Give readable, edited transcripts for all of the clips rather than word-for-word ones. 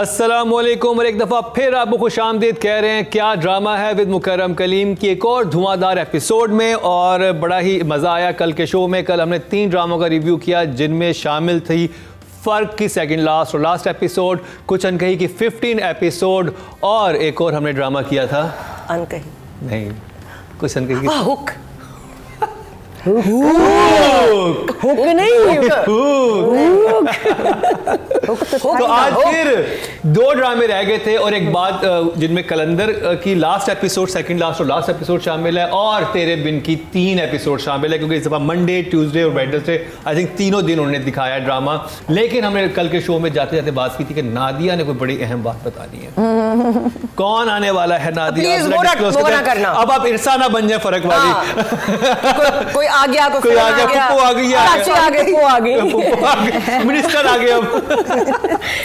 अस्सलामुअलैकुम और एक दफ़ा फिर आपको खुशामदीद कह रहे हैं क्या ड्रामा है विद मुकर्रम कलीम की एक और धुआंधार एपिसोड में। और बड़ा ही मज़ा आया कल के शो में। कल हमने 3 ड्रामों का रिव्यू किया जिनमें शामिल थी फ़र्क की सेकंड लास्ट और लास्ट एपिसोड, कुछ अनकही की 15 एपिसोड, और एक और हमने ड्रामा किया था अनकही नहीं कुछ अनकही की हुक हुक नहीं तो आज फिर 2 ड्रामे रह गए थे और एक बात जिनमें कलंदर की लास्ट एपिसोड, सेकंड लास्ट और लास्ट एपिसोड शामिल है, और तेरे बिन की 3 एपिसोड शामिल है, क्योंकि इस दफा मंडे, ट्यूसडे और वेडनेसडे आई थिंक तीनों दिन उन्होंने दिखाया ड्रामा। लेकिन हमने कल के शो में जाते जाते बात की थी कि नादिया ने कोई बड़ी अहम बात बतानी है। कौन आने वाला है नादिया? अब आप इरसा ना बन जाए फर्क वाली। कोई आ गया, कोई आ गया, पुप्पो आ गई, मिनिस्टर आ गया।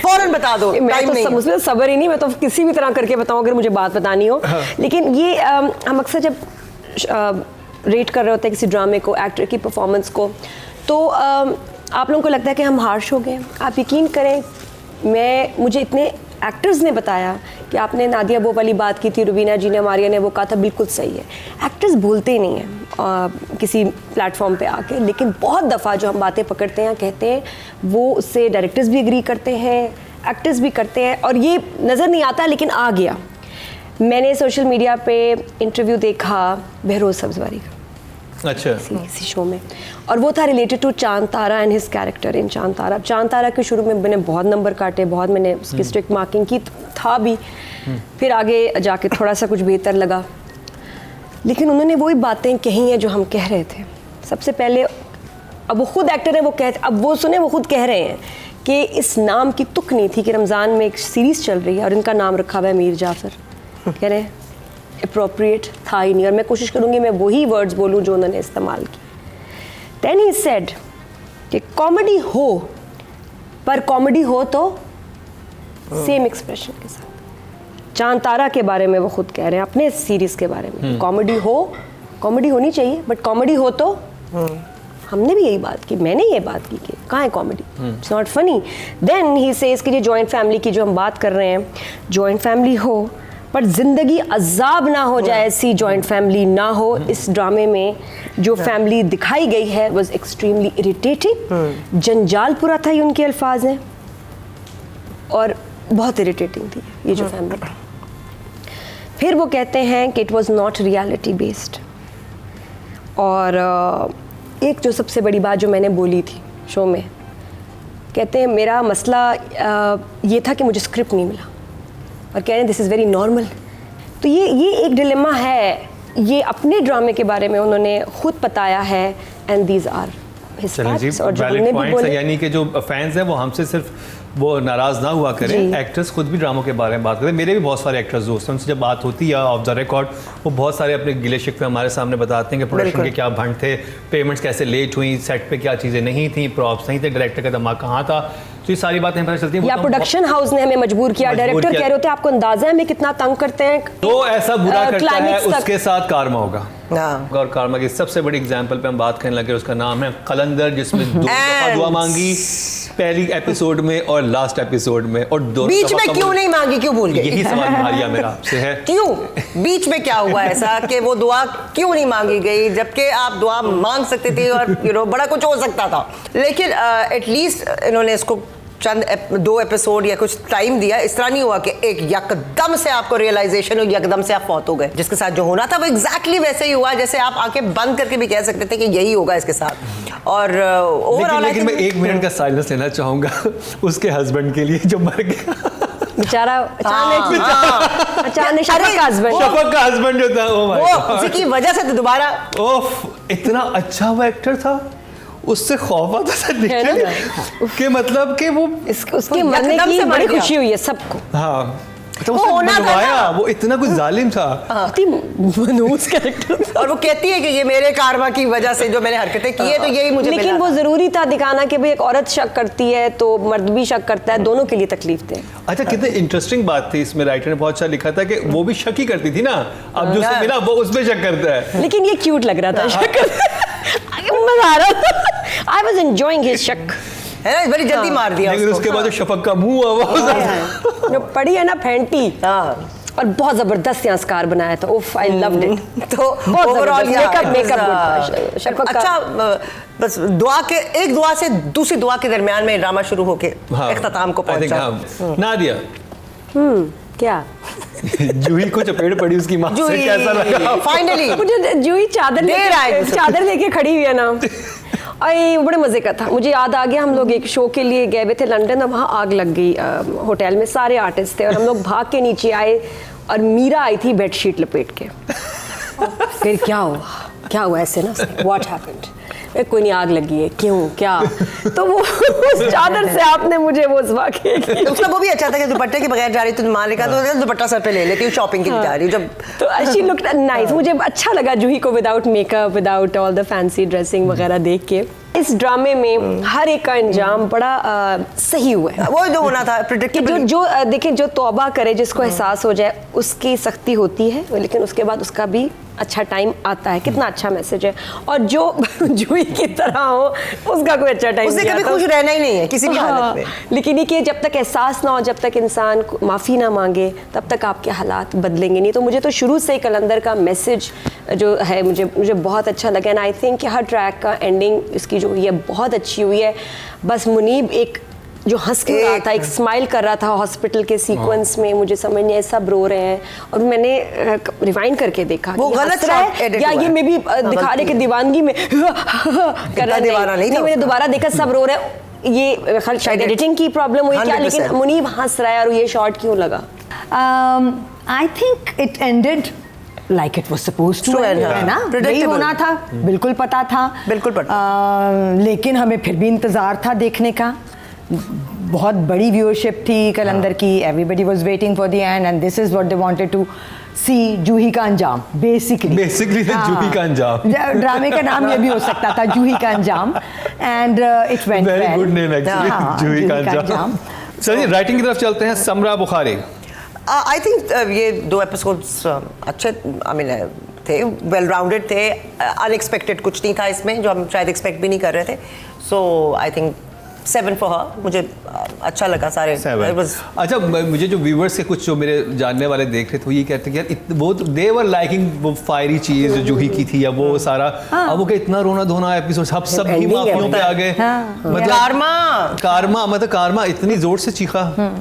फौरन बता दो, मैं तो मुझे सब्र ही नहीं, मैं तो किसी भी तरह करके बताऊं अगर मुझे बात बतानी हो। लेकिन ये हम अक्सर जब रेट कर रहे होते हैं किसी ड्रामे को, एक्टर की परफॉर्मेंस को, तो आप लोगों को लगता है कि हम हार्श हो गए। आप यकीन करें, मुझे इतने एक्टर्स ने बताया कि आपने नादिया वो वाली बात की थी, रुबीना जी ने, मारिया ने वो कहा था, बिल्कुल सही है। एक्टर्स बोलते ही नहीं हैं किसी प्लेटफॉर्म पे आके, लेकिन बहुत दफ़ा जो हम बातें पकड़ते हैं, कहते हैं, वो उससे डायरेक्टर्स भी एग्री करते हैं, एक्टर्स भी करते हैं, और ये नज़र नहीं आता लेकिन आ गया। मैंने सोशल मीडिया पे इंटरव्यू देखा बहरोज सब्जवारी का, अच्छा, किसी शो में, और वो था रिलेटेड टू चांद तारा एंड हिज कैरेक्टर इन चांद तारा। चांद तारा के शुरू में मैंने बहुत नंबर काटे, बहुत मैंने उसकी स्ट्रिक्ट मार्किंग की था भी, फिर आगे जाके थोड़ा सा कुछ बेहतर लगा, लेकिन उन्होंने वही बातें कही हैं जो हम कह रहे थे सबसे पहले। अब वो खुद एक्टर है, वो अब वो सुने, वो खुद कह रहे हैं कि इस नाम की तुक नहीं थी कि रमज़ान में एक सीरीज़ चल रही है और इनका नाम रखा हुआ है मीर जाफ़र। कह रहे हैं अप्रोप्रिएट था ही नहीं, और मैं कोशिश करूँगी मैं वही वर्ड्स बोलूँ जो उन्होंने इस्तेमाल की। देन ही सेड कि कॉमेडी हो, पर कॉमेडी हो तो सेम एक्सप्रेशन के साथ। चांद तारा के बारे में वो खुद कह रहे हैं, अपने सीरीज़ के बारे में, कॉमेडी हो, कॉमेडी होनी चाहिए, बट कॉमेडी हो तो हमने भी यही बात की, मैंने ये बात की कि कहाँ है comedy, it's not funny. Then he says कि ये जॉइंट फैमिली की जो हम बात कर रहे हैं, जॉइंट फैमिली हो पर ज़िंदगी अजाब ना हो जाए, ऐसी जॉइंट फैमिली ना हो। इस ड्रामे में जो फैमिली दिखाई गई है वॉज एक्सट्रीमली इरिटेटिंग, जंजालपुरा था ये उनके अल्फाज हैं, और बहुत इरिटेटिंग थी ये जो फैमिली। फिर वो कहते हैं कि it was not reality based, और एक जो सबसे बड़ी बात जो मैंने बोली थी शो में, कहते हैं मेरा मसला ये था कि मुझे स्क्रिप्ट नहीं मिला, और कह रहे हैं दिस इज़ वेरी नॉर्मल। तो ये एक डिलेमा है, ये अपने ड्रामे के बारे में उन्होंने खुद बताया है, and these are his facts. और जो हमने भी बोले, यानी कि जो फैंस हैं वो हमसे सिर्फ वो नाराज़ ना हुआ करें, एक्टर्स खुद भी ड्रामों के बारे में बात करें। मेरे भी बहुत सारे एक्टर्स दोस्त हैं, उनसे जब बात होती है ऑफ द रिकॉर्ड, वो बहुत सारे अपने गिले शिकवे हमारे सामने बताते हैं कि प्रोडक्शन के क्या भंड थे, पेमेंट्स कैसे लेट हुई, सेट पे क्या चीज़ें नहीं थी, प्रॉप्स नहीं थे, डायरेक्टर का दिमाग कहाँ था। तो ये सारी बातें पता चलती हैं। या प्रोडक्शन हाउस ने हमें मजबूर किया, डायरेक्टर कह रहे होते आपको अंदाजा है हमें कितना तंग करते हैं, तो ऐसा बुरा करता है उसके साथ कारमा होगा। और कारमा की सबसे बड़ी एग्जांपल पे हम बात करने लगे, उसका नाम है कलंदर, जिसमें 2 दफा दुआ मांगी, पहली एपिसोड में और लास्ट एपिसोड में, और बीच में क्यों नहीं मांगी, क्यों भूल गए? यही सवाल मारिया मेरा आपसे है, क्यों बीच में क्या हुआ ऐसा कि वो दुआ क्यों नहीं मांगी गई, जबकि आप दुआ मांग सकते थे और बड़ा कुछ हो सकता था। लेकिन एटलीस्ट इन्होंने इसको चंद 2 एपिसोड या कुछ टाइम दिया। इस तरह नहीं हुआ कि एक यकदम से आपको रियलाइजेशन हो, यकदम से आप फौत हो गए। जिसके साथ जो होना था वो एग्जैक्टली वैसे ही हुआ, जैसे आप आंखें बंद करके भी कह सकते थे कि यही होगा इसके साथ। और ओवरऑल लेकिन मैं 1 मिनट का साइलेंस लेना चाहूंगा उसके हस्बैंड के लिए जो मर गया बेचारा, अचानक शफक का हस्बैंड जो था, वो उसी की वजह से दोबारा, इतना अच्छा वो एक्टर था, उससे खौफ आता था कि मतलब कि वो उसके मरने की बड़ी खुशी हुई है सबको। हाँ, तो वो होना था, वो इतना कुछ जालिम था, मनहूस कैरेक्टर। और वो कहती है कि ये मेरे कारमा की वजह से जो मैंने हरकतें की है, तो यही मुझे लेकिन वो जरूरी था दिखाना कि भाई एक औरत शक करती है तो मर्द भी शक करता है, दोनों के लिए तकलीफ थे। अच्छा, कितनी इंटरेस्टिंग बात थी इसमें, राइटर ने बहुत अच्छा लिखा था कि वो भी शक ही करती थी ना, अब जो उसे मिला वो उसमें शक करता है, लेकिन ये क्यूट लग रहा था, शक मजा आ रहा था, आई वाज एंजॉयिंग हिज शक। है ना, बड़ी जल्दी मार दिया लेकिन उसको। उसके बाद जो शफक का मुंह हुआ जो पड़ी है ना फैंटी, हाँ और बहुत जबरदस्त यहाँ स्कार बनाया था, उफ आई लव्ड इट। तो ओवरऑल शफक का अच्छा, बस दुआ के एक दुआ से दूसरी दुआ के दरमियान में ड्रामा शुरू होके इख्तिताम को पहुंचा। नादिया, क्या जूही को चपेट पड़ी उसकी माँ से, कैसा लगा? फाइनली मुझे जूही चादर लेके खड़ी हुई है ना, अरे बड़े मजे का था। मुझे याद आ गया, हम लोग एक शो के लिए गए हुए थे लंदन, और वहाँ आग लग गई होटल में, सारे आर्टिस्ट थे और हम लोग भाग के नीचे आए और मीरा आई थी बेडशीट लपेट के। फिर क्या हुआ ऐसे ना, व्हाट हैपेंड, कोई नहीं आग लगी है, क्यों क्या? तो वो उस चादर से आपने मुझे वो वाकई उसका वो भी अच्छा था कि दुपट्टे के बगैर जा रही थी, माँ ने कहा तो दुपट्टा सर पे ले लेती हूँ, शॉपिंग के लिए जा रही हूँ जब। तो शी लुक्ड नाइस, मुझे अच्छा लगा जूही को without makeup, without all the fancy dressing वगैरह देख के। इस ड्रामे में हर एक का अंजाम बड़ा सही हुआ है, वो जो होना था प्रेडिक्टेबल। जो देखिए, जो तौबा करे, जिसको एहसास हो जाए, उसकी सख्ती होती है, लेकिन उसके बाद उसका भी अच्छा टाइम आता है। कितना अच्छा मैसेज है। और जो जूही की तरह हो, उसका कोई अच्छा टाइम उसने कभी खुश रहना ही नहीं है किसी भी हालत में। लेकिन ये कि जब तक एहसास ना हो, जब तक इंसान माफ़ी ना मांगे, तब तक आपके हालात बदलेंगे नहीं। तो मुझे तो शुरू से ही कलंदर का मैसेज जो है मुझे बहुत अच्छा लगा। एंड आई थिंक कि हर ट्रैक का एंडिंग इसकी जो हुई है बहुत अच्छी हुई है। बस मुनीब एक जो हंस के रहा था, एक स्माइल कर रहा था हॉस्पिटल के सीक्वेंस में, मुझे समझ नहीं आया, सब रो रहे हैं। और मैंने रिवाइंड करके देखा वो गलत है या ये मे भी दिखा रहे कि दीवानगी में कर रहा नहीं, मैंने दोबारा देखा सब रो रहे हैं। ये शायद एडिटिंग की प्रॉब्लम हुई क्या, लेकिन मुनीब हंस रहा है और ये शॉट क्यों लगा? I think it ended like it was supposed to end, है ना, यही होना था, बिल्कुल पता था, बिल्कुल पता। लेकिन हमें फिर भी इंतज़ार था देखने का। बहुत बड़ी व्यूअरशिप थी कलंदर की, everybody was waiting for the end and this is what they wanted to see, Juhi का अंजाम बेसिकली जूही का अंजाम। ड्रामे का नाम ये भी हो सकता था, जूही का अंजाम, and it went well, very good name actually, Juhi का अंजाम। चलिए राइटिंग की तरफ चलते हैं। समरा बुखारी, आई थिंक ये 2 एपिसोड्स अच्छे थे, वेल राउंडेड थे। अनएक्सपेक्टेड कुछ नहीं था इसमें जो हम शायद एक्सपेक्ट भी नहीं कर रहे थे। सो आई थिंक 7 फॉर हर, मुझे अच्छा लगा सारे। अच्छा, मुझे जो व्यूवर्स के कुछ जो मेरे जानने वाले देख रहे थे वो ये कहते हैं कि यार वो दे वर लाइकिंग वो फायरी चीज जो जूही की थी, या वो सारा अब वो इतना रोना धोना एपिसोड, सब ही माफियों पे आ गए। मतलब कारमा इतनी जोर से चीखा।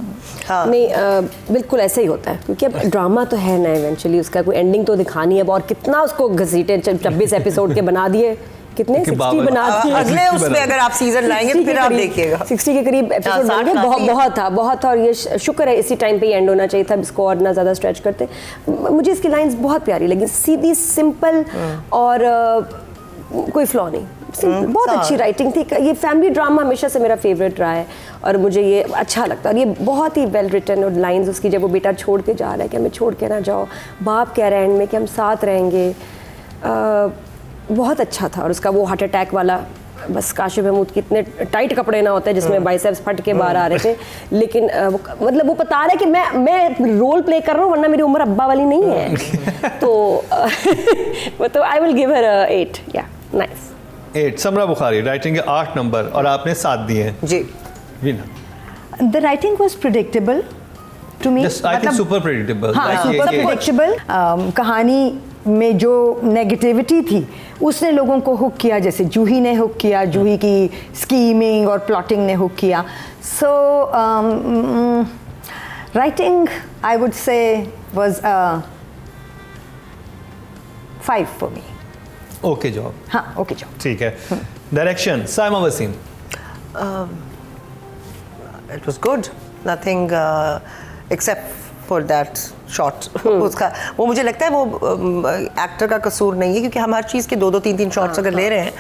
नहीं, बिल्कुल ऐसे ही होता है, क्योंकि अब ड्रामा तो है ना, इवेंचुअली उसका कोई एंडिंग तो दिखानी है। और कितना उसको घसीटे 26 एपिसोड के बना दिए, कितने 60 बना दिए। अगले उसमें अगर आप सीजन लाएंगे तो फिर आप देखिएगा 60 के करीब एपिसोड बनेंगे। बहुत था, और ये शुक्र है इसी टाइम पे ही एंड होना चाहिए था, इसको और ना ज़्यादा स्ट्रेच करते। मुझे इसकी लाइंस बहुत प्यारी लगी, सीधी सिंपल, और कोई फ्लॉ नहीं, बहुत अच्छी राइटिंग थी। ये फैमिली ड्रामा हमेशा से मेरा फेवरेट रहा है और मुझे ये अच्छा लगता है। और ये बहुत ही वेल रिटन, और लाइंस उसकी जब वो बेटा छोड़ के जा रहा है कि हमें छोड़ के ना जाओ, बाप कह रहे हैं एंड में कि हम साथ रहेंगे, बहुत अच्छा था। और उसका वो हार्ट अटैक वाला, बस काशिफ महमूद के इतने टाइट कपड़े ना होते जिसमें बाइसेप्स फट के बाहर आ रहे थे, लेकिन मतलब वो बता रहा है कि मैं रोल प्ले कर रहा हूँ, वरना मेरी उम्र अब्बा वाली नहीं है। तो आई विल गिव हर 8, या नाइस 8। समरा बुखारी, राइटिंग के 8 नंबर और आपने 7 दिए हैं जी। The writing was predictable to me, I think super predictable. हाँ, सुपर प्रेडिक्टेबल। कहानी में जो नेगेटिविटी थी उसने लोगों को हुक किया, जैसे जूही ने हुक किया, जूही की स्कीमिंग और प्लॉटिंग ने हुक किया। So writing I would say was 5 for me. Okay job. हाँ, ओके जॉब। ठीक है। Direction Saima Waseem, it was good, nothing except for that shot. उसका वो मुझे लगता है वो एक्टर का कसूर नहीं है, क्योंकि हम हर चीज़ के 2-2, 3-3 शॉट्स अगर ले रहे हैं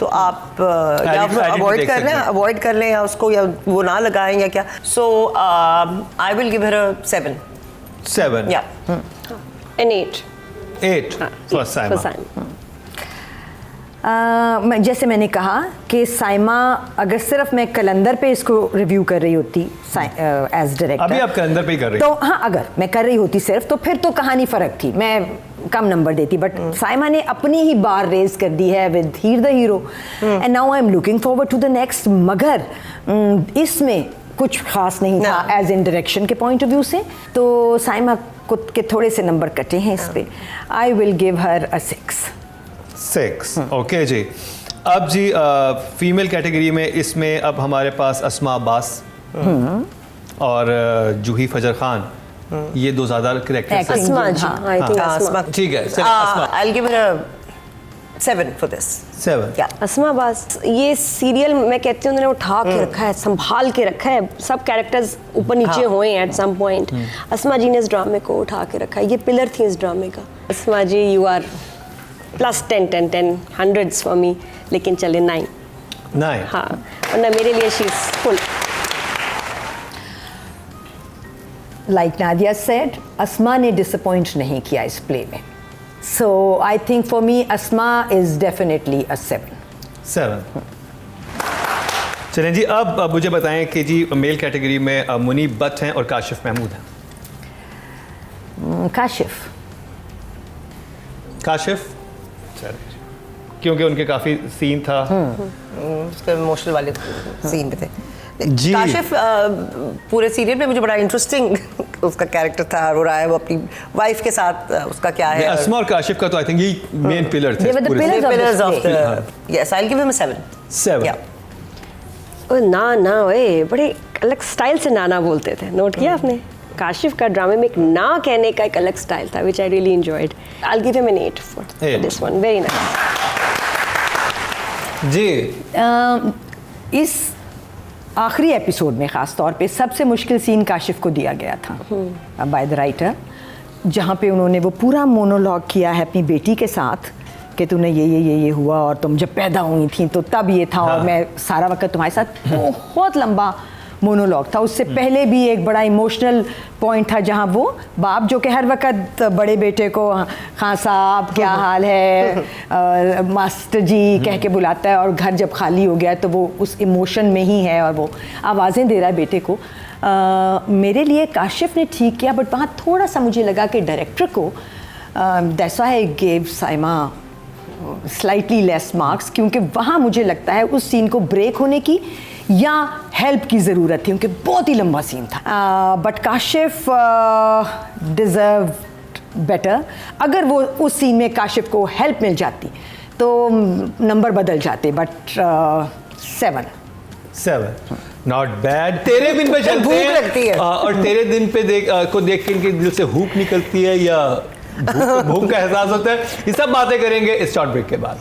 तो आप या अवॉइड कर लें या उसको या वो ना लगाएं या क्या। So I will give her 7 and 8 for Saima. जैसे मैंने कहा कि साइमा, अगर सिर्फ मैं कलंदर पे इसको रिव्यू कर रही होती एज डायरेक्टर, अभी आप कलंदर पे ही कर रही तो हाँ, अगर मैं कर रही होती सिर्फ, तो फिर तो कहानी फ़र्क थी, मैं कम नंबर देती। बट साइमा ने अपनी ही बार रेज कर दी है with her the hero, and now I am looking forward to the next. मगर इसमें कुछ खास नहीं था एज इन डायरेक्शन के पॉइंट ऑफ व्यू से, तो साइमा को के थोड़े से नंबर कटे हैं इस पे। I will give her a 6। Okay जी। अब जी फीमेल कैटेगरी में इसमें अब हमारे पास अस्मा अब्बास और जूही फजर खान, ये दो ज्यादा करेक्टर्स हैं। अस्मा जी, आई थिंक अस्मा। ठीक है, अस्मा I'll give it a 7 for this. 7। Yeah. अस्मा बास, ये सीरियल मैं कहती हूँ उन्होंने उठा के रखा है, संभाल के रखा है। सब कैरेक्टर्स ऊपर नीचे हुए हैं एट सम पॉइंट। अस्मा जी ने इस ड्रामे को उठा के रखा है, ये पिलर थी इस ड्रामे का। Asma ji, you are +10 100s for me, लेकिन चले 9। हाँ, वरना मेरे लिए she is full. Like Nadia said, Asma ने डिसअपॉइंट नहीं किया इस प्ले में, so I think for me Asma is definitely a 7। चलें जी, अब मुझे बताएं कि जी मेल कैटेगरी में मुनीब बट हैं और काशिफ महमूद हैं। काशिफ क्योंकि उनके काफ़ी सीन था। उसके इमोशनल वाले सीन पे थे जी। काशिफ पूरे सीरियल में मुझे बड़ा इंटरेस्टिंग उसका कैरेक्टर था, रो रहा है वो अपनी वाइफ के साथ, उसका क्या है। अस्मा और काशिफ का तो आई थिंक ये मेन पिलर थे। They were the पूरे pillars Pillars of of the the yes, I'll give him a 7. 7। Yeah. ओ ना ओए, बड़े अलग स्टाइल से नाना बोलते थे, नोट किया आपने? काशिफ का ड्रामे में एक ना कहने का एक अलग स्टाइल था, which I really enjoyed. I will give him an 8 for this one, very nice. जी। इस आखिरी एपिसोड में ख़ास तौर पे सबसे मुश्किल सीन काशिफ को दिया गया था बाय द राइटर, जहाँ पे उन्होंने वो पूरा मोनोलॉग किया है अपनी बेटी के साथ कि तूने ये हुआ और तुम जब पैदा हुई थी तो तब ये था, और मैं सारा वक्त तुम्हारे साथ। बहुत लंबा मोनोलॉग था। उससे पहले भी एक बड़ा इमोशनल पॉइंट था जहाँ वो बाप जो कि हर वक्त बड़े बेटे को खां साहब क्या हाल है, मास्टर जी कह के बुलाता है, और घर जब खाली हो गया तो वो उस इमोशन में ही है और वो आवाज़ें दे रहा है बेटे को। मेरे लिए काशिफ ने ठीक किया, बट वहाँ थोड़ा सा मुझे लगा कि डायरेक्टर को that's why I gave Saima slightly less marks, क्योंकि वहाँ मुझे लगता है उस सीन को ब्रेक होने की या हेल्प की ज़रूरत थी, क्योंकि बहुत ही लंबा सीन था। But Kashif deserve better. अगर वो उस सीन में काशिफ को हेल्प मिल जाती तो नंबर बदल जाते, बट 7। Not bad. तेरे दिन पे चलते भूख हैं, लगती है। और तेरे दिन पे देख के इनके दिल से हुक निकलती है या भूख का एहसास होता है। ये सब बातें करेंगे इस शॉर्ट ब्रेक के बाद।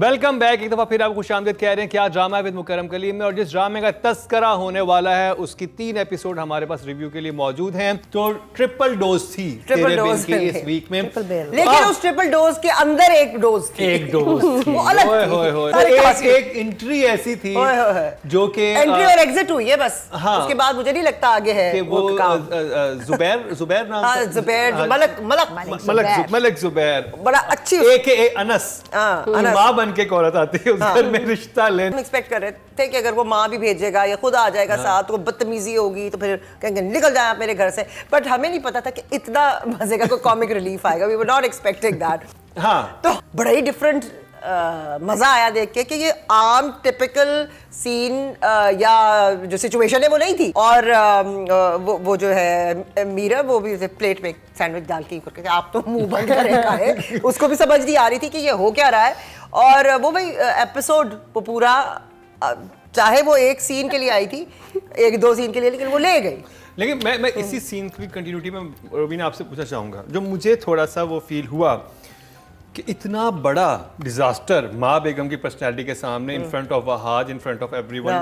Welcome back. एक दफा फिर आपको खुशामदीद कह रहे हैं क्या ड्रामा है विद मुकरम कलीम में, और जिस ड्रामे का तस्करा होने वाला है उसकी 3 एपिसोड हमारे पास रिव्यू के लिए मौजूद हैं। तो ट्रिपल डोज थी तेरे बिन की इस वीक में, लेकिन उस ट्रिपल डोज के अंदर एक डोज थी। वो अलग थी। तो एक एंट्री ऐसी थी जो कि एंट्री और एग्जिट हुई है बस। हाँ, उसके बाद मुझे नहीं लगता आगे है कि वो जुबैर नाम था? जुबैर मलक जुबैर, बड़ा अच्छी AKA अनस, माँ बन के एक औरत आती है उस घर में रिश्ता ले। हम एक्सपेक्ट कर रहे थे कि अगर वो माँ भी भेजेगा या खुद आ जाएगा साथ तो बदतमीजी होगी तो फिर कहेंगे निकल जाए आप मेरे घर से, बट हमें नहीं पता था कि इतना मजे का कोई कॉमिक रिलीफ आएगा। We were not expecting that. हाँ, तो बड़ा ही डिफरेंट मजा आया देख के कि ये आम टिपिकल सीन या जो सिचुएशन है वो नहीं थी। और वो जो है मीरा, वो भी प्लेट में सैंडविच डाल के करके आप तो मुंह बंद करे खाए, उसको भी समझ नहीं आ रही थी कि ये हो क्या रहा है। और वो भाई एपिसोड वो पूरा, चाहे वो एक सीन के लिए आई थी, 1-2 सीन के लिए, लेकिन वो ले गई। लेकिन मैं इसी सीन की कंटिन्यूटी में रोबीना आपसे पूछना चाहूँगा, जो मुझे थोड़ा सा वो फील हुआ कि इतना बड़ा डिजास्टर माँ बेगम की पर्सनैलिटी के सामने in front of Wahaj, in front of everyone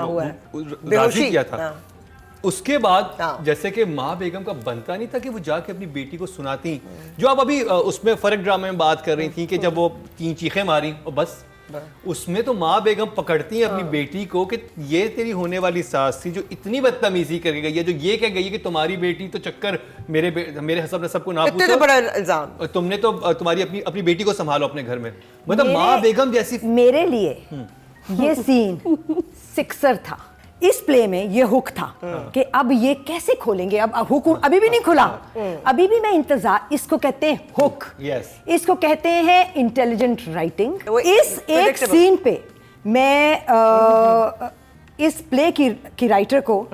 राजी किया था। उसके बाद जैसे कि माँ बेगम का बनता नहीं था कि वो जाके अपनी बेटी को सुनाती, जो आप अभी उसमें फर्क ड्रामे में बात कर रही थी कि जब वो 3 चीखें मारी और बस उसमें तो माँ बेगम पकड़ती है अपनी बेटी को कि ये तेरी होने वाली सास थी जो इतनी बदतमीजी करके गई है, जो ये कह गई है कि तुम्हारी बेटी तो चक्कर मेरे हसब नसब को ना इतने तो पूछो, बड़ा इल्जाम। तुमने तो तुम्हारी अपनी बेटी को संभालो अपने घर में। मतलब माँ बेगम जैसी। मेरे लिए ये सीन सिक्सर था। इस प्ले में ये हुक था कि अब ये कैसे खोलेंगे। अब हुक अभी भी नहीं खुला, अभी भी मैं इंतजार। इसको कहते हैं हुक, इसको कहते हैं इंटेलिजेंट राइटिंग। इस एक सीन पे मैं इस प्ले की राइटर को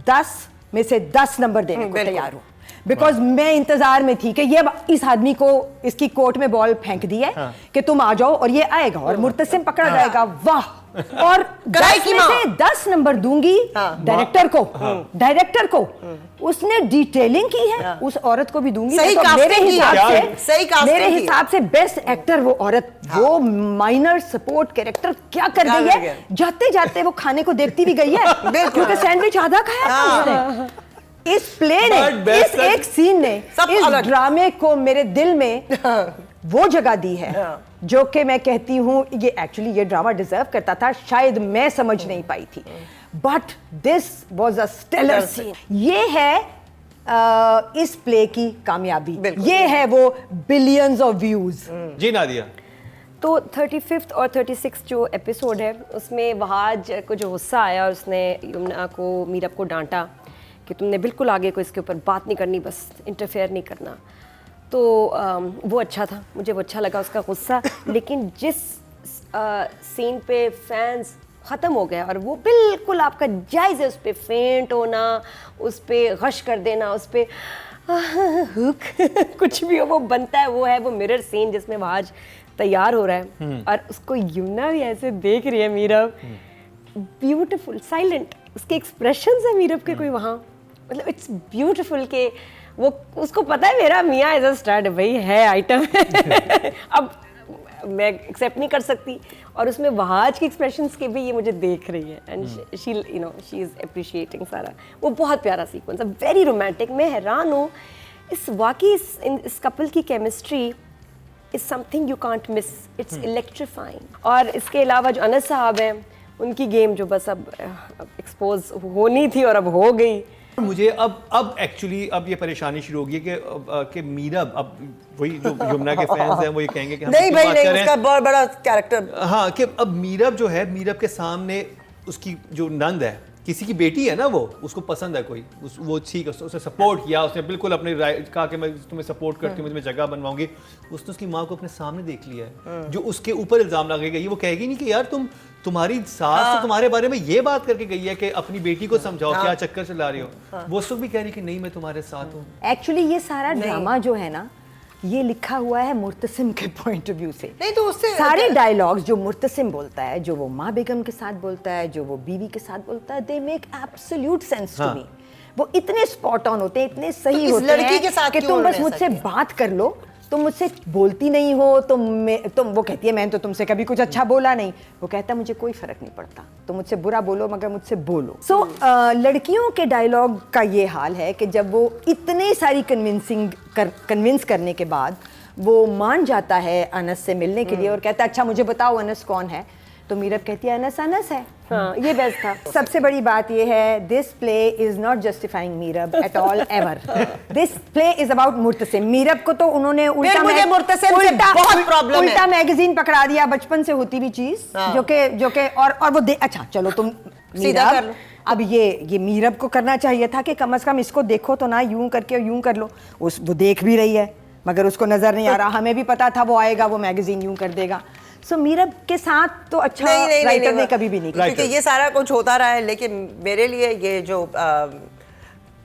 10 में से 10 नंबर देने को तैयार हूँ, बिकॉज मैं इंतजार में थी कि ये इस आदमी को इसकी कोर्ट में बॉल फेंक दी है कि तुम आ जाओ और ये आएगा और मुर्तसिम पकड़ा जाएगा। वाह। और 10 में से 10 नंबर दूंगी डायरेक्टर को। डायरेक्टर को उसने डिटेलिंग की है, उस औरत को भी दूंगी। तो मेरे हिसाब से बेस्ट एक्टर वो औरत, वो माइनर सपोर्ट कैरेक्टर क्या कर गई है। जाते जाते वो खाने को देखती भी गई है क्योंकि सैंडविच आधा खाया था उसने। इस प्ले ने, इस एक सीन ने इस ड्रामे को मेरे दिल में वो जगह दी है जो कि मैं कहती हूँ ये एक्चुअली ये ड्रामा डिजर्व करता था। शायद मैं समझ नहीं पाई थी, but this was a stellar scene. ये है इस प्ले की कामयाबी, ये है वो billions of views. Ji Nadia. तो 35th और 36th जो एपिसोड है उसमें वहाज को जो गुस्सा आया और उसने यमुना को, मीरब को डांटा कि तुमने बिल्कुल आगे को इसके ऊपर बात नहीं करनी, बस इंटरफेयर नहीं करना। तो वो अच्छा था, मुझे वो अच्छा लगा उसका गुस्सा। लेकिन जिस सीन पे फैंस ख़त्म हो गया और वो बिल्कुल आपका जायज़ है उस पर फेंट होना, उस पर गश कर देना, उस पर हुक कुछ भी हो वो बनता है। वो है वो मिरर सीन जिसमें वहाज तैयार हो रहा है और उसको यमुना भी ऐसे देख रही है मीरब, ब्यूटीफुल साइलेंट उसके एक्सप्रेशंस है मीरब के कोई वहाँ, मतलब इट्स ब्यूटीफुल के वो उसको पता है मेरा मियाँ एज अ स्टार्ट भाई है आइटम अब मैं एक्सेप्ट नहीं कर सकती। और उसमें वहाज के एक्सप्रेशंस के भी ये मुझे देख रही है and she you know she is appreciating सारा। वो बहुत प्यारा सीक्वेंस है, वेरी रोमांटिक। मैं हैरान हूँ इस वाकई इस कपल की chemistry is something you can't miss, it's electrifying. और इसके अलावा जो अनस साहब हैं उनकी गेम जो बस अब एक्सपोज होनी थी और अब हो गई। मुझे अब एक्चुअली अब ये परेशानी शुरू हो गई कि मीरब, अब वही जो यमुना के फैंस हैं वो ये कहेंगे कि हम नहीं भाई नहीं, उसका बहुत बड़ा कैरेक्टर। हाँ, कि अब मीरब जो है, मीरब के सामने उसकी जो नंद है, किसी की बेटी है ना, वो उसको पसंद है कोई, वो ठीक है, उसने सपोर्ट किया, उसने बिल्कुल अपने कहा कि मैं तुम्हें सपोर्ट करती हूँ, मैं तुम्हें जगह बनवाऊंगी। उसने उसकी माँ को अपने सामने देख लिया है। जो उसके ऊपर इल्जाम लगाई, वो कहेगी नहीं कि यार तुम्हारी सास तो तुम्हारे बारे में ये बात करके गई है कि अपनी बेटी को समझाओ, क्या चक्कर चला रही हो। वो उस वक्त भी कह रही कि नहीं मैं तुम्हारे साथ हूँ। एक्चुअली ये सारा ड्रामा जो है ना, ये लिखा हुआ है मुर्तसिम के पॉइंट ऑफ व्यू से। नहीं तो उससे सारे डायलॉग्स जो मुर्तसिम बोलता है, जो वो माँ बेगम के साथ बोलता है, जो वो बीवी के साथ बोलता है, they make absolute sense to me. वो इतने स्पॉट ऑन होते हैं, इतने सही तो होते लड़की के साथ कि तुम बस मुझसे बात कर लो, तुम मुझसे बोलती नहीं हो, तुम वो कहती है मैंने तो तुमसे कभी कुछ अच्छा बोला नहीं, वो कहता है मुझे कोई फर्क नहीं पड़ता, तुम मुझसे बुरा बोलो मगर मुझसे बोलो। सो लड़कियों के डायलॉग का ये हाल है कि जब वो इतने सारी कन्विंस करने के बाद वो मान जाता है अनस से मिलने के लिए और कहता है अच्छा मुझे बताओ अनस कौन है, तो मीरब कहती है अनस अनस है। हाँ, ये बेस्ट था। सबसे बड़ी बात ये है, this play is not justifying Meerab at all ever. This play is about Murtasim. Meerab को तो उन्होंने उल्टा मैगजीन पकड़ा दिया, बचपन से होती भी चीज जो के और वो अच्छा चलो तुम सीधा कर लो। अब ये मीरब को करना चाहिए था कि कम से कम इसको देखो तो ना, यूं करके यूं कर लो। वो देख भी रही है मगर उसको नजर नहीं आ रहा। हमें भी पता था वो आएगा, वो मैगजीन यूं कर देगा। सो मीरब के साथ तो अच्छा राइटर ने कभी भी नहीं किया, क्योंकि ये सारा कुछ होता रहा है। लेकिन मेरे लिए ये जो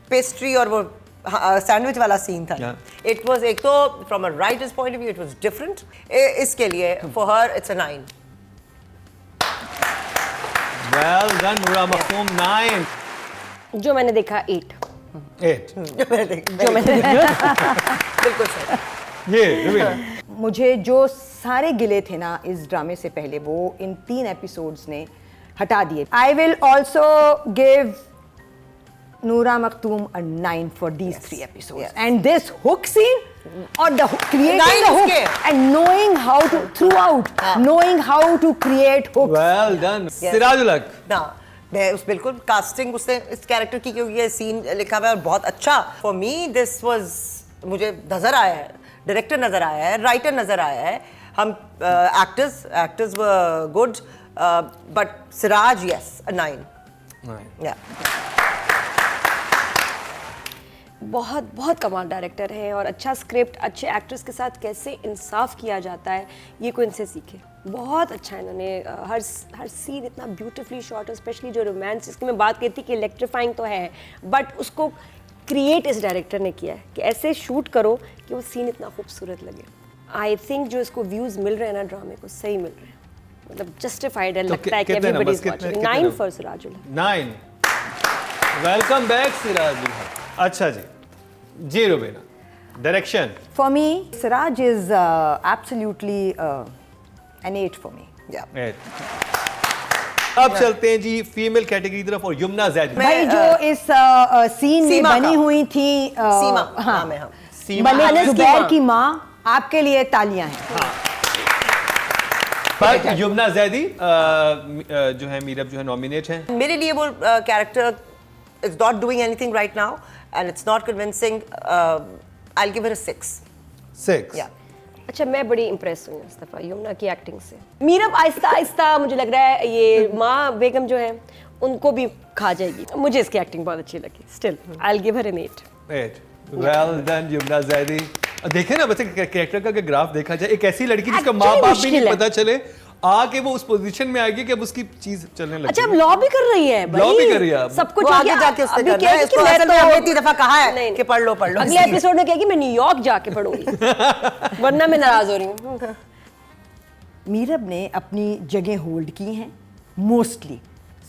पेस्ट्री और वो सैंडविच वाला सीन था, इट वाज, एक तो from a writers point of view it was different. इसके लिए for her it's a 9। Well done नूरा मखदूम, 9। जो मैंने देखा 8। जो मैंने देखा बिल्कुल सही। ये मुझे जो सारे गिले थे ना इस ड्रामे से पहले, वो इन 3 एपिसोड्स ने हटा दिए। आई विल ऑल्सो गिव नूरा Makhdoom a 9 for these 3 episodes. And this hook scene, or the creating Nine the hook इसके। and knowing how to throughout knowing how to create hooks. Well done Sirajul हक ना मैं उस बिल्कुल कास्टिंग उसने इस character की क्योंकि ये सीन लिखा हुआ है और बहुत अच्छा फॉर मी दिस वाज मुझे नजर आया है डायरेक्टर नजर आया है राइटर नजर आया है हम actors were good but Siraj is a 9 या बहुत बहुत कमाल डायरेक्टर है और अच्छा स्क्रिप्ट अच्छे एक्टर्स के साथ कैसे इंसाफ किया जाता है ये कोई इनसे सीखे बहुत अच्छा है इन्होंने हर सीन इतना ब्यूटीफुली शॉट है स्पेशली जो रोमांस जिसकी मैं बात करती कि इलेक्ट्रीफाइंग तो है बट उसको क्रिएट इस डायरेक्टर ने किया है कि ऐसे शूट करो कि वो सीन इतना खूबसूरत लगे आई थिंक जो इसको व्यूज़ मिल रहे हैं ना ड्रामे को सही मिल रहे हैं मतलब जस्टिफाइड है लगता है कि everybody is watching 9 for Sirajul 9 welcome back Sirajul Haq अच्छा जी Rubina direction For me, Siraj is absolutely an 8 for me. या अब चलते हैं जी फीमेल कैटेगरी की तरफ और यमुना जैदी भाई जो इस सीन में सीमा बनी का। हुई थी सीमा हाँ नाम है हम सीमा मलिक अनस की जुबैर माँ। की माँ आपके लिए तालियां हैं पर यमुना जैदी जो है मीरब जो है नॉमिनेट हैं मेरे लिए वो character is not doing anything right now and it's not convincing I will give her a 6 6 या अच्छा मैं बड़ी इम्प्रेस हुई इस दफ़ा यमुना की एक्टिंग से मीरब आहिस्ता आहिस्ता मुझे लग रहा है ये माँ बेगम जो है उनको भी खा जाएगी मुझे इसकी एक्टिंग बहुत अच्छी लगी still I will give her an 8 well done Yumna Zaidi देखे ना वैसे कैरेक्टर का अगर ग्राफ देखा जाए एक ऐसी लड़की जिसका Actually माँ बाप भी मुश्किल नहीं है। पता चले आके वो उस पोजीशन में आएगी कि अब उसकी चीज चलने लगी अच्छा अब लॉ भी कर रही है भाई Law भी कर रही है अब। सब कुछ वो हो आगे गया। जाके उसने अभी करना है कहेगी इसको कि मैं असल में तो- हमने इतनी दफा कहा है नहीं, कि पढ़ लो अगले एपिसोड में कहेगी मैं न्यूयॉर्क जाके पढ़ूंगी वरना मैं नाराज हो रही हूँ मीरब ने अपनी जगह होल्ड की हैं मोस्टली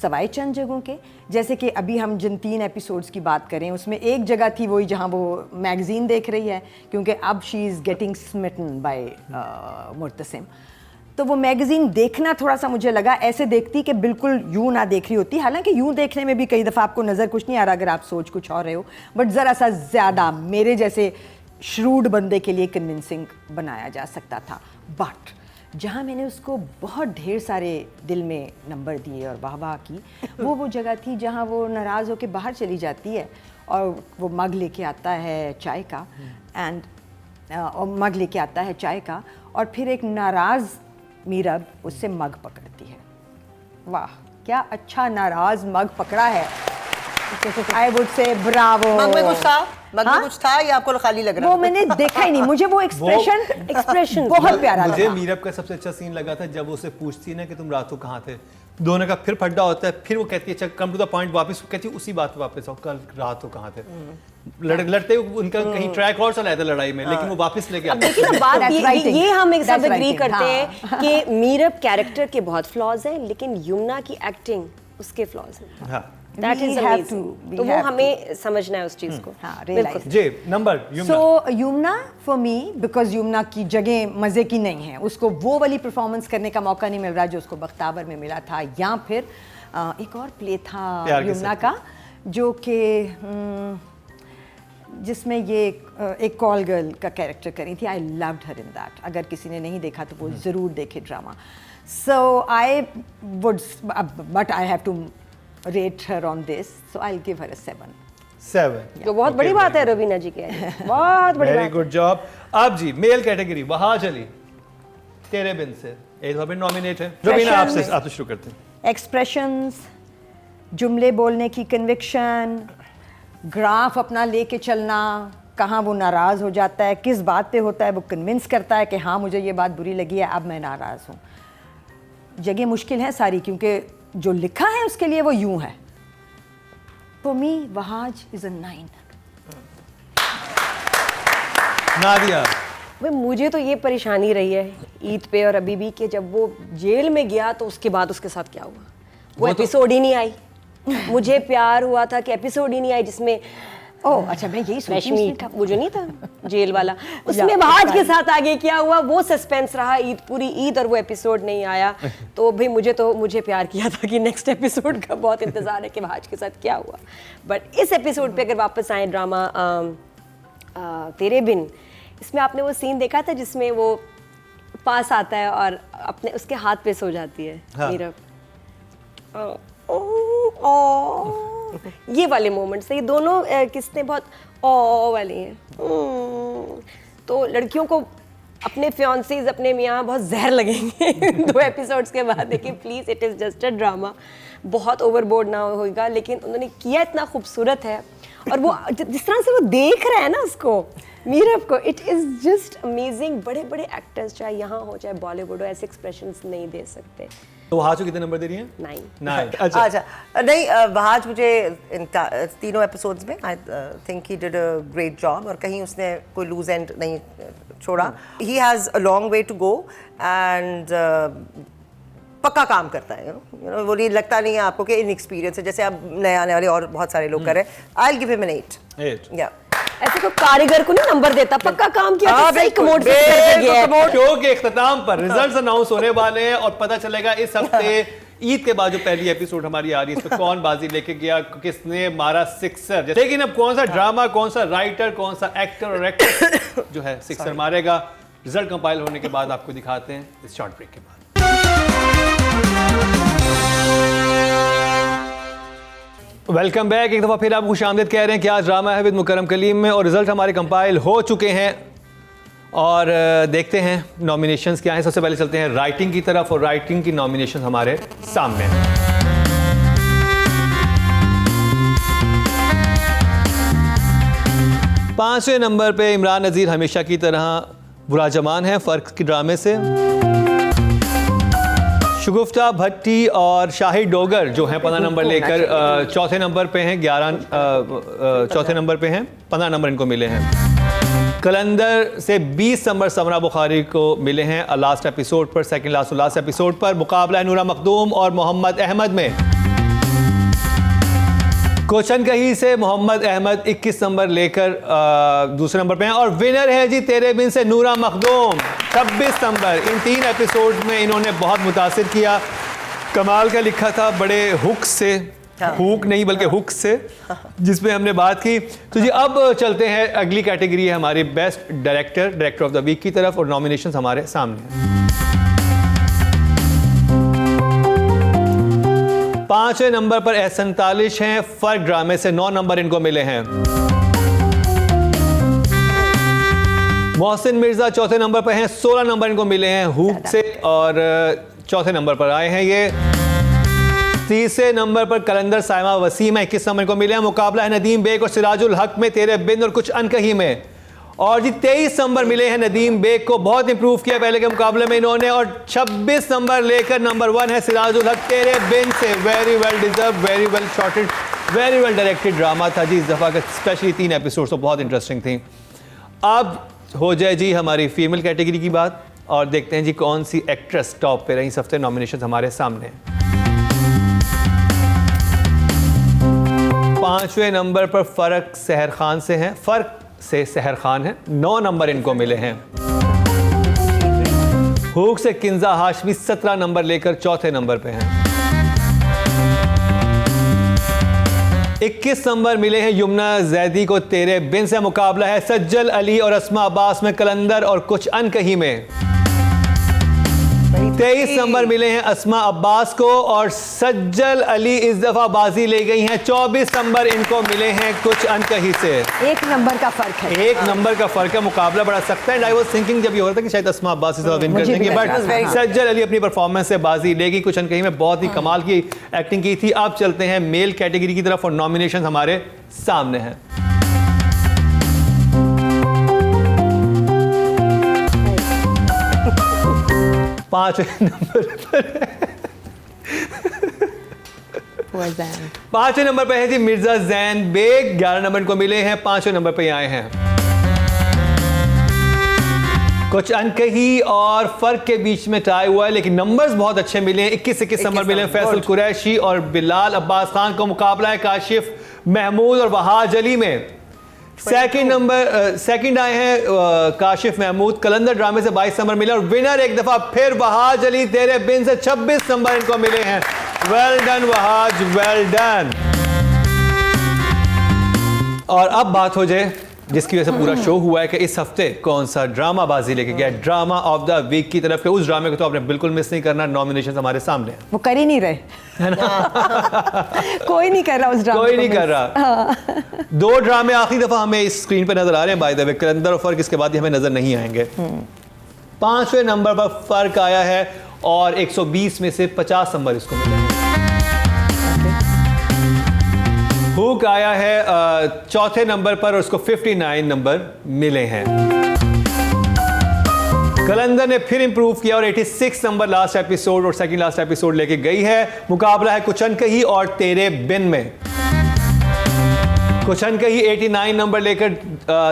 सवाई चंद जगहों के जैसे कि अभी हम जिन 3 एपिसोड्स की बात करें उसमें एक जगह थी वही जहां वो मैगजीन देख रही है क्योंकि अब she is getting smitten by Murtasim तो वो मैगजीन देखना थोड़ा सा मुझे लगा ऐसे देखती कि बिल्कुल यूं ना देख रही होती हालांकि यूं देखने में भी कई दफ़ा आपको नज़र कुछ नहीं आ रहा अगर आप सोच कुछ और रहे हो बट ज़रा सा ज़्यादा मेरे जैसे श्रूड बंदे के लिए कन्विंसिंग बनाया जा सकता था बट जहाँ मैंने उसको बहुत ढेर सारे दिल में नंबर दिए और वाह की वो जगह थी जहाँ वो नाराज़ होकर बाहर चली जाती है और वो मग लेके आता है चाय का और मग लेके आता है चाय का और फिर एक नाराज़ मीरब उससे मग पकड़ती है वाह क्या अच्छा नाराज़ मग पकड़ा है आई वुड से ब्रावो मग में कुछ था मग में हाँ? कुछ था या आपको खाली लग रहा वो मैंने देखा ही नहीं मुझे वो एक्सप्रेशन बहुत प्यारा मुझे लगा मीरब का सबसे अच्छा सीन लगा था जब वो उससे पूछती है ना कि तुम रात को कहाँ थे दोनों का फिर फड्डा होता है फिर वो कहती है अच्छा कम टू द पॉइंट वापस कहती है उसी बात पे वापस आओ कल रात को कहाँ थे लड़ते हुए उनका कहीं ट्रैक और चलाया था लड़ाई में लेकिन वो वापस लेके अब आते देखिए ना बात That's ये writing. हम एक साथ That's एग्री writing, करते हाँ. हैं कि मीरब कैरेक्टर के बहुत फ्लॉज हैं लेकिन यमुना की एक्टिंग उसके फ्लॉज हैं हाँ that We is have amazing to, we तो वो have to. हमें समझना है उस चीज को हाँ, बिल्कुल realize. J number Yamuna so Yamuna for me because Yamuna की जगह मज़े की नहीं है उसको वो वाली परफॉर्मेंस करने का मौका नहीं मिल रहा जो उसको बख्तावर में मिला था या फिर एक और प्ले था प्यार के यमुना साथ। का जो कि जिसमें ये एक कॉल गर्ल का कैरेक्टर करी थी I loved her in that अगर किसी ने नहीं देखा तो वो ज़रूर देखे drama so I would but I have to rate her on this, so I'll give her a 7. 7 जो बहुत बड़ी बात है रवीना जी के बहुत बड़ी वेरी बात गुड जॉब अब जी मेल कैटेगरी वहां चली तेरे बिन से एक बार नॉमिनेट है रवीना आपसे शुरू करते हैं एक्सप्रेशंस जुमले बोलने की कन्विक्शन ग्राफ अपना लेके चलना कहाँ वो नाराज़ हो जाता है किस बात पे होता है वो कन्विंस करता है कि हाँ मुझे ये बात बुरी लगी है अब मैं नाराज़ हूँ जगह मुश्किल है सारी क्योंकि जो लिखा है उसके लिए वो यूं है for me Wahaj is a 9 Nadia भाई मुझे तो ये परेशानी रही है ईद पे और अभी भी कि जब वो जेल में गया तो उसके बाद उसके साथ क्या हुआ वो एपिसोड ही नहीं आई मुझे प्यार हुआ था कि एपिसोड ही नहीं आई जिसमें ओह अच्छा मैं यही सोची रश्मि वो जो नहीं था जेल वाला उसमें वहाज के साथ आगे क्या हुआ वो सस्पेंस रहा ईद पूरी ईद और वो एपिसोड नहीं आया तो भाई मुझे प्यार किया था कि नेक्स्ट एपिसोड का बहुत इंतजार है कि वहाज के साथ क्या हुआ बट इस एपिसोड पे अगर वापस आए ड्रामा तेरे बिन इसमें आपने वो सीन देखा था जिसमें वो पास आता है और अपने उसके हाथ पे सो जाती है हाँ। मीरा। ये वाले मोमेंट्स ये दोनों किसने बहुत वाली हैं। तो लड़कियों को अपने फियांसीज अपने मियाँ बहुत जहर लगेंगे 2 एपिसोड्स के बाद, लेकिन please it is just a drama, बहुत ओवरबोर्ड ना होगा। लेकिन उन्होंने किया इतना खूबसूरत है, और वो जिस तरह से वो देख रहा है ना उसको, मीरब को, इट इज़ जस्ट अमेजिंग। बड़े बड़े एक्टर्स चाहे यहाँ हो चाहे बॉलीवुड हो ऐसे एक्सप्रेशंस नहीं दे सकते। तो वहाज को कितने नंबर दे रही हैं? 9। अच्छा नहीं, वहाज मुझे इन तीनों एपिसोड्स में I think he did a great job, और कहीं उसने कोई लूज एंड नहीं छोड़ा। He has a long way to go and पक्का काम करता है, यू नो वो नहीं लगता नहीं है आपको कि इनएक्सपीरियंस है, जैसे अब नए आने वाले और बहुत सारे लोग कर रहे हैं। आई विल गिव हिम एन 8 या। ऐसे कोई कारीगर को नहीं नंबर देता, पक्का काम किया तो सही कमोड से करके गया है। शो के इख्तिताम पर रिजल्ट्स अनाउंस होने वाले हैं और पता चलेगा इस हफ्ते ईद के बाद जो पहली एपिसोड हमारी आ रही है इसमें कौन बाजी लेके गया, किसने मारा सिक्सर। लेकिन अब कौन सा ड्रामा, कौन सा राइटर, कौन सा एक्टर और एक्ट्रेस जो है सिक्सर मारेगा, रिजल्ट कंपाइल होने के बाद आपको दिखाते हैं इस शॉर्ट ब्रेक के बाद। Welcome back. एक दफ़ा फिर आप खुशामदीद कह रहे हैं कि आज ड्रामा है विद मुकरम कलीम में, और रिजल्ट हमारे कंपाइल हो चुके हैं और देखते हैं नॉमिनेशंस क्या हैं। सबसे पहले चलते हैं राइटिंग की तरफ, और राइटिंग की नॉमिनेशन हमारे सामने हैं। पांचवें नंबर पे इमरान नज़ीर हमेशा की तरह बुरा जमान है फ़र्क के ड्रामे से। शगुफ्ता भट्टी और शाहिद डोगर जो हैं 15 नंबर लेकर चौथे नंबर पे हैं, 11 चौथे नंबर पे हैं, 15 नंबर इनको मिले हैं। कलंदर से 20 नंबर समरा बुखारी को मिले हैं लास्ट एपिसोड पर, सेकंड लास्ट और लास्ट एपिसोड पर। मुकाबला नूरा मखदूम और मोहम्मद अहमद में। कोचन कहीं से मोहम्मद अहमद 21 नंबर लेकर दूसरे नंबर पे हैं, और विनर है जी तेरे बिन से नूरा मखदूम 26 नंबर। इन 3 एपिसोड में इन्होंने बहुत मुतासिर किया, कमाल का लिखा था, बड़े हुक से, हुक नहीं बल्कि हुक से, जिसमें हमने बात की। तो जी अब चलते हैं अगली कैटेगरी है हमारी best director, director of the week की तरफ, और नॉमिनेशन हमारे सामने हैं। 5वें नंबर पर एहसन तालिश हैं, फर्क ड्रामे से 9 नंबर इनको मिले हैं। मोहसिन मिर्जा चौथे नंबर पर हैं, 16 नंबर इनको मिले हैं हुक से, और चौथे नंबर पर आए हैं ये। तीसरे नंबर पर कलंदर साइमा वसीम है, 21 नंबर इनको मिले हैं। मुकाबला है नदीम बेग और सिराजुल हक में तेरे बिन और कुछ अनकही में, और जी 23 नंबर मिले हैं नदीम बेग को, बहुत इंप्रूव किया पहले के मुकाबले में इन्होंने, और 26 नंबर लेकर नंबर 1 है सिराजुल हक तेरे बिन से। Very well deserve, very well shotted, very well directed drama था जी इस दफ़ा का, स्पेशली 3 एपिसोड तो बहुत इंटरेस्टिंग थी। अब हो जाए जी हमारी फीमेल कैटेगरी की बात, और देखते हैं जी कौन सी एक्ट्रेस टॉप पे रही इस हफ्ते। नॉमिनेशन हमारे सामने हैं। 5वें नंबर पर फ़र्क सहर खान से हैं, फ़र्क से सहर खान है, 9 नंबर इनको मिले हैं। हुक से किंजा हाशमी 17 नंबर लेकर चौथे नंबर पे हैं। 21 नंबर मिले हैं युमना जैदी को तेरे बिन से। मुकाबला है सज्जल अली और अस्मा अब्बास में कलंदर और कुछ अनकही में। 23 नंबर मिले हैं अस्मा अब्बास को, और सज्जल अली इस दफा बाजी ले गई हैं, 24 नंबर इनको मिले हैं कुछ अनकही से। 1 नंबर का फर्क है, 1 नंबर का फर्क है, मुकाबला बड़ा सख्त है। आई वाज थिंकिंग जब ये हो रहा था कि शायद अस्मा अब्बास इस दफा विन कर मुझे भी देंगे, लगा बट सज्जल अली अपनी परफॉर्मेंस से बाजी लेगी, कुछ अनकही में बहुत ही कमाल की एक्टिंग की थी। अब चलते हैं मेल कैटेगरी की तरफ, और नॉमिनेशन हमारे सामने हैं। 5वें नंबर पर 5वें नंबर पे है जी मिर्जा जैन बेग, 11 नंबर को मिले हैं, 5वें नंबर पे आए हैं। कुछ अनकही और फर्क के बीच में टाई हुआ है, लेकिन नंबर्स बहुत अच्छे मिले हैं। 21 नंबर मिले हैं फैसल कुरैशी और बिलाल अब्बास खान को। मुकाबला है काशिफ महमूद और वहाज अली में। सेकंड आए हैं काशिफ महमूद, कलंदर ड्रामे से 22 नंबर मिले, और विनर एक दफा फिर वहाज अली तेरे बिन से 26 नंबर इनको मिले हैं। Well done Wahaj, well done. और अब बात हो जाए जिसकी वजह से पूरा शो हुआ है कि इस हफ्ते कौन सा ड्रामा बाजी लेके गया है ड्रामा ऑफ द वीक की तरफ के। उस ड्रामे को तो आपने बिल्कुल मिस नहीं करना, नॉमिनेशन हमारे सामने हैं। वो कर ही नहीं रहे, कोई नहीं कर रहा उस ड्रामे कोई नहीं कर रहा। 2 ड्रामे आखिरी दफा हमें इस स्क्रीन पे नजर आ रहे हैं बाय द वे, कलंदर और फर्क, इसके बाद ये हमें नजर नहीं आएंगे। 5वें नंबर पर फर्क आया है और 120 में से 50 नंबर इसको मिले। हुक आया है 4थे नंबर पर और उसको 59 नंबर मिले हैं। कलंदर ने फिर इंप्रूव किया और 86 नंबर लास्ट एपिसोड और सेकंड लास्ट एपिसोड लेके गई है। मुकाबला है कुचनकही और तेरे बिन में। कुचनकही 89 नंबर लेकर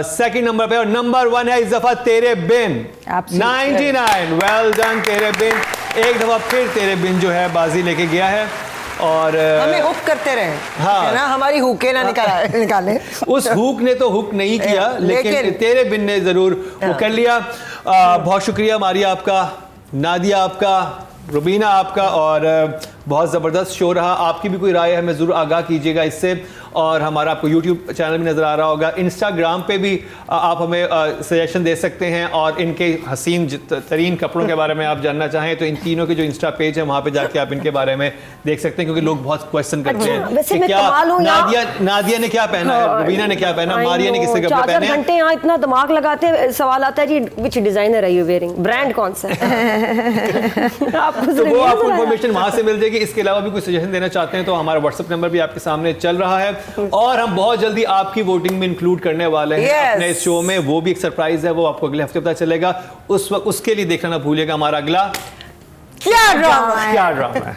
सेकंड नंबर पे और नंबर 1 है इस दफा तेरे बिन 99। वेल डन तेरे बिन। एक दफा फिर तेरे बिन जो है बाजी लेके गया है और हमें हुक करते रहे, हाँ। है ना, हमारी हुके ना निकाले। उस हुक ने तो हुक नहीं किया लेकिन तेरे बिन ने जरूर वो कर लिया। बहुत शुक्रिया मारिया आपका, नादिया आपका, रुबीना आपका, और बहुत ज़बरदस्त शो रहा। आपकी भी कोई राय है हमें ज़रूर आगाह कीजिएगा इससे। और हमारा आपको यूट्यूब चैनल भी नज़र आ रहा होगा, इंस्टाग्राम पे भी आप हमें सजेशन दे सकते हैं। और इनके हसीन तरीन कपड़ों के बारे में आप जानना चाहें तो इन तीनों के जो इंस्टा पेज है वहाँ पे जाके आप इनके बारे में देख सकते हैं, क्योंकि लोग बहुत क्वेश्चन करते हैं वैसे कि मैं क्या कमाल हूँ नादिया ने क्या पहना है, रुबीना ने क्या पहना, मारिया ने किसके कपड़े पहने हैं। घंटे यहाँ इतना दिमाग लगाते हैं, सवाल आता है जी विच डिजाइनर है यू वेयरिंग, ब्रांड कौन सा है। तो वो आपको इन्फॉर्मेशन वहां से मिल जाएगी। इसके अलावा भी कोई सजेशन देना चाहते हैं तो हमारा व्हाट्सएप नंबर भी आपके सामने चल रहा है और हम बहुत जल्दी आपकी वोटिंग में इंक्लूड करने वाले हैं अपने इस शो में। वो भी एक सरप्राइज है, वो आपको अगले हफ्ते पता चलेगा। उस वक्त उसके लिए देखना ना भूलिएगा हमारा अगला क्या ड्रामा है। क्या ड्रामा है।